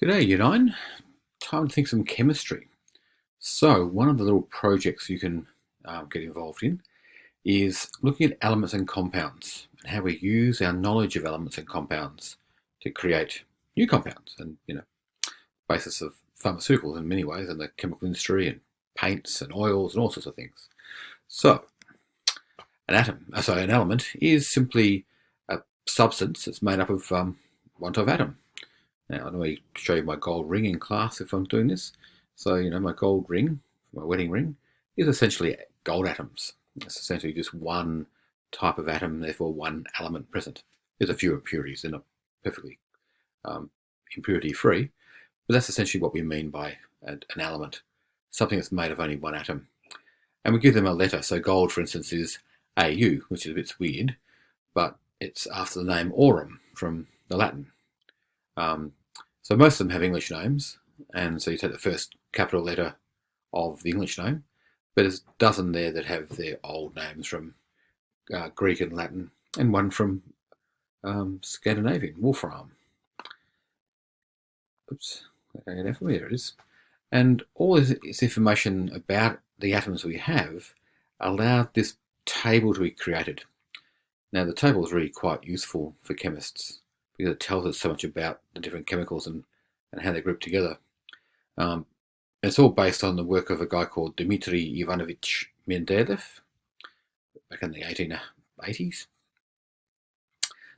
G'day, Unine. Time to think some chemistry. So, one of the little projects you can get involved in is looking at elements and compounds and how we use our knowledge of elements and compounds to create new compounds and, basis of pharmaceuticals in many ways in the chemical industry and paints and oils and all sorts of things. So, an element is simply a substance that's made up of one type of atom. Now, I normally show you my gold ring in class if I'm doing this. So, my gold ring, my wedding ring, is essentially gold atoms. It's essentially just one type of atom, therefore one element present. There's a few impurities, they're not perfectly impurity-free, but that's essentially what we mean by an element, something that's made of only one atom. And we give them a letter. So gold, for instance, is Au, which is a bit weird, but it's after the name aurum from the Latin. So most of them have English names, and so you take the first capital letter of the English name, but there's a dozen there that have their old names from Greek and Latin, and one from Scandinavian, Wolfram. Oops, there it is. And all this information about the atoms we have allowed this table to be created. Now, the table is really quite useful for chemists because it tells us so much about the different chemicals and how they're grouped together. It's all based on the work of a guy called Dmitry Ivanovich Mendeleev back in the 1880s.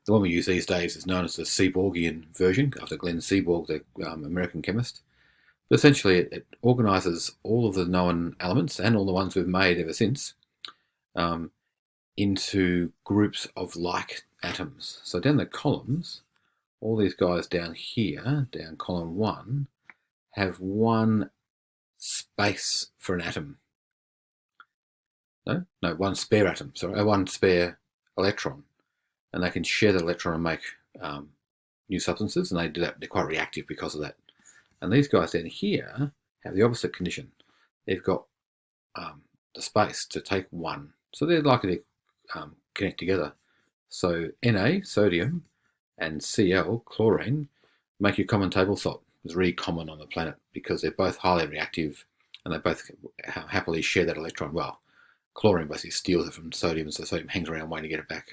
The one we use these days is known as the Seaborgian version, after Glenn Seaborg, the American chemist. But essentially, it organises all of the known elements and all the ones we've made ever since into groups of like atoms. So down the columns, all these guys down here, down column 1, have one space for an atom. No, one spare atom, sorry, one spare electron. And they can share the electron and make new substances, and they do that. They're quite reactive because of that. And these guys down here have the opposite condition. They've got the space to take one. So they're likely to connect together. So Na, sodium, and Cl, chlorine, make your common table salt. It's really common on the planet because they're both highly reactive and they both happily share that electron. Well, chlorine basically steals it from sodium, so sodium hangs around waiting to get it back.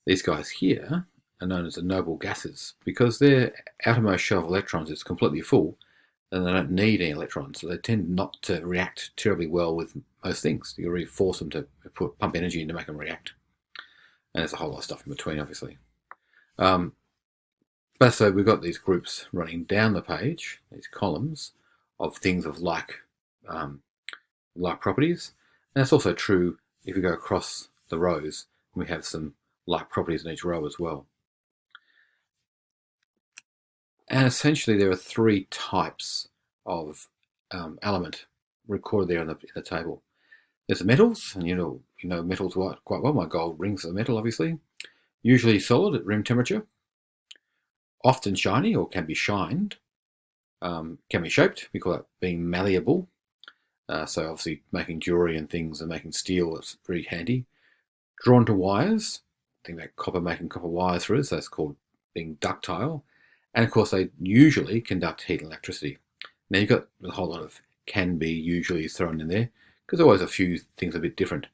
These guys here are known as the noble gases because their outermost shell of electrons is completely full and they don't need any electrons, so they tend not to react terribly well with most things. You really force them to pump energy in to make them react. And there's a whole lot of stuff in between, obviously. But so we've got these groups running down the page, these columns of things of like properties. And that's also true if you go across the rows. We have some like properties in each row as well. And essentially there are 3 types of element recorded there in the table. There's the metals, and you know metals quite well. My gold ring's a metal, obviously. Usually solid at room temperature. Often shiny or can be shined. Can be shaped. We call that being malleable. So obviously making jewelry and things and making steel is very handy. Drawn to wires. Think about copper, making copper wires through it, so that's called being ductile. And of course they usually conduct heat and electricity. Now you've got a whole lot of can be usually thrown in there because there's always a few things a bit different.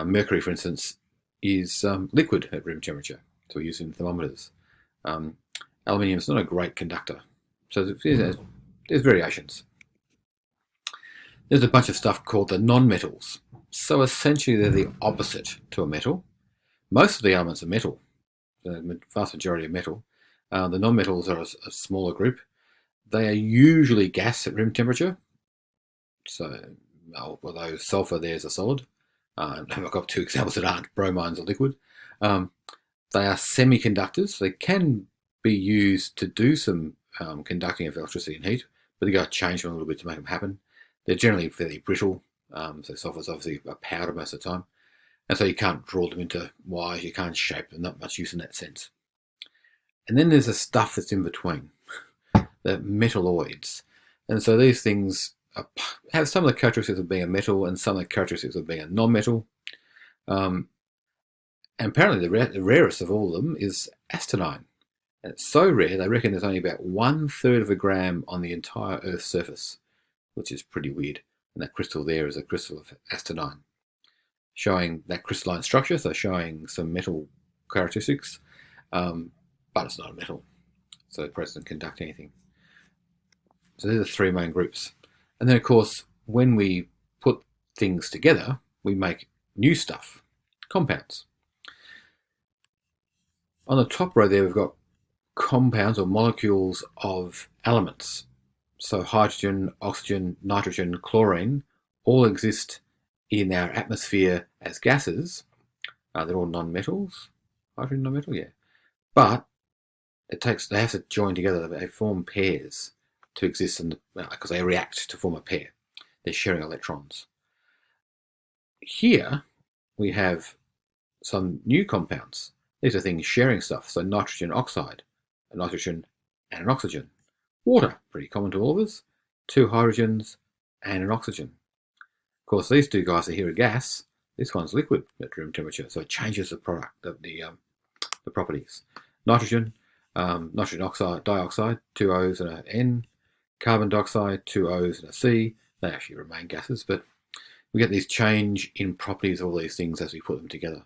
Mercury, for instance, is liquid at room temperature, so we use it in thermometers. Aluminium is not a great conductor, so there's variations. There's a bunch of stuff called the non-metals. So essentially they're the opposite to a metal. Most of the elements are metal, the vast majority are metal. The non-metals are a smaller group. They are usually gas at room temperature. So, although sulfur there is a solid. I've got 2 examples that aren't. Bromine's a liquid. They are semiconductors. They can be used to do some conducting of electricity and heat, but you've got to change them a little bit to make them happen. They're generally fairly brittle. So sulfur's obviously a powder most of the time. And so you can't draw them into wires, you can't shape them, not much use in that sense. And then there's the stuff that's in between, the metalloids. And so these things have some of the characteristics of being a metal and some of the characteristics of being a non-metal. And apparently the rarest of all of them is astatine. And it's so rare, they reckon there's only about 1/3 of a gram on the entire Earth's surface, which is pretty weird. And that crystal there is a crystal of astatine, showing that crystalline structure, so showing some metal characteristics, but it's not a metal, so it doesn't conduct anything. So they're the three main groups. And then, of course, when we put things together, we make new stuff, compounds. On the top row there, we've got compounds or molecules of elements. So hydrogen, oxygen, nitrogen, chlorine all exist in our atmosphere as gases. They're all non-metals. Hydrogen, non-metal, yeah. But they have to join together. They form pairs to exist because they react to form a pair. They're sharing electrons. Here we have some new compounds. These are things sharing stuff. So nitrogen oxide, a nitrogen and an oxygen. Water, pretty common to all of us. 2 hydrogens and an oxygen. Of course, these two guys are here a gas. This one's liquid at room temperature, so it changes the product, the properties. Nitrogen, nitrogen oxide, dioxide, 2 O's and an N. Carbon dioxide, 2 O's and a C. They actually remain gases, but we get these change in properties of all these things as we put them together.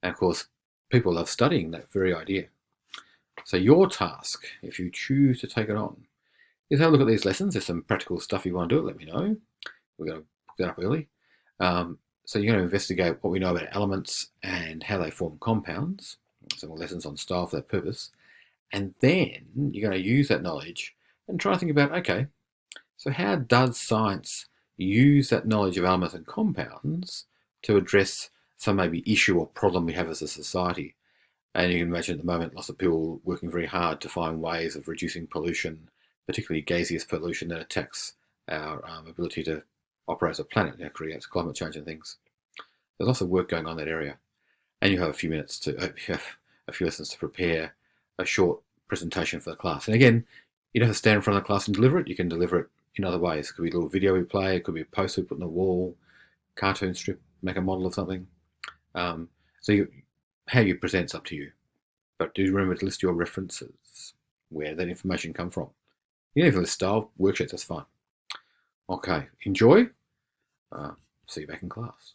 And of course, people love studying that very idea. So your task, if you choose to take it on, is have a look at these lessons. There's some practical stuff you want to do, let me know. We're going to book that up early. So you're going to investigate what we know about elements and how they form compounds. Some lessons on style for that purpose. And then you're going to use that knowledge and try to think about, okay, so how does science use that knowledge of elements and compounds to address some maybe issue or problem we have as a society? And you can imagine at the moment lots of people working very hard to find ways of reducing pollution, particularly gaseous pollution that attacks our ability to operate as a planet, that creates climate change and things. There's lots of work going on in that area. And you have a few minutes a few lessons to prepare a short presentation for the class. And again, you don't have to stand in front of the class and deliver it. You can deliver it in other ways. It could be a little video we play. It could be a poster we put on the wall, cartoon strip, make a model of something. How you present's up to you. But do remember to list your references, where that information come from. You don't even list style, worksheets, that's fine. Okay, enjoy. See you back in class.